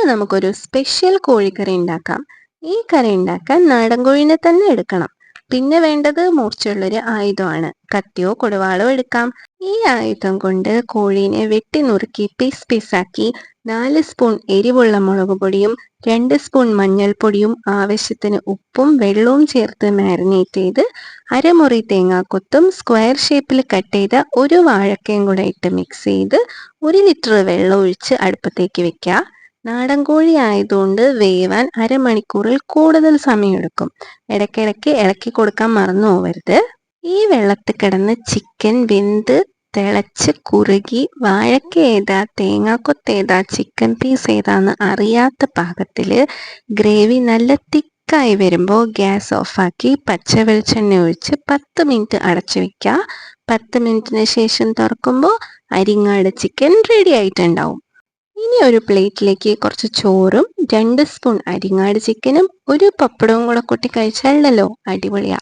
ഇന്ന് നമുക്കൊരു സ്പെഷ്യൽ കോഴിക്കറി ഉണ്ടാക്കാം. ഈ കറി ഉണ്ടാക്കാൻ നാടൻ കോഴിനെ തന്നെ എടുക്കണം. പിന്നെ വേണ്ടത് മൂർച്ചയുള്ളൊരു ആയുധമാണ്. കത്തിയോ കൊടുവാളോ എടുക്കാം. ഈ ആയുധം കൊണ്ട് കോഴീനെ വെട്ടി നുറുക്കി പീസ് പീസാക്കി 4 സ്പൂൺ എരിവുള്ള മുളക് പൊടിയും 2 സ്പൂൺ മഞ്ഞൾപ്പൊടിയും ആവശ്യത്തിന് ഉപ്പും വെള്ളവും ചേർത്ത് മാരിനേറ്റ് ചെയ്ത് അരമുറി തേങ്ങാക്കൊത്തും സ്ക്വയർ ഷേപ്പിൽ കട്ട് ചെയ്ത ഒരു വാഴക്കയും കൂടെ ഇട്ട് മിക്സ് ചെയ്ത് 1 ലിറ്റർ വെള്ളം ഒഴിച്ച് അടുപ്പത്തേക്ക് വെക്കുക. നാടൻ കോഴി ആയതുകൊണ്ട് വേവാൻ അരമണിക്കൂറിൽ കൂടുതൽ സമയമെടുക്കും. ഇടയ്ക്കിടയ്ക്ക് ഇളക്കി കൊടുക്കാൻ മറന്നു പോകരുത്. ഈ വെള്ളത്തിൽ കിടന്ന് ചിക്കൻ വെന്ത് തിളച്ച് കുറുകി വാഴക്ക ഏതാ തേങ്ങാക്കൊത്ത് ഏതാ ചിക്കൻ പീസ് ഏതാന്ന് അറിയാത്ത പാകത്തിൽ ഗ്രേവി നല്ല തിക്കായി വരുമ്പോൾ ഗ്യാസ് ഓഫാക്കി പച്ച വെളിച്ചെണ്ണ ഒഴിച്ച് 10 മിനിറ്റ് അടച്ചു വെക്കുക. 10 മിനിറ്റിന് ശേഷം തുറക്കുമ്പോൾ അരിങ്ങാട് ചിക്കൻ റെഡി ആയിട്ടുണ്ടാവും. ഇനി ഒരു പ്ലേറ്റിലേക്ക് കുറച്ച് ചോറും 2 സ്പൂൺ അരിങ്ങാട് ചിക്കനും ഒരു പപ്പടവും കൂടെ കൂട്ടി കഴിച്ചാലല്ലോ അടിപൊളിയാ.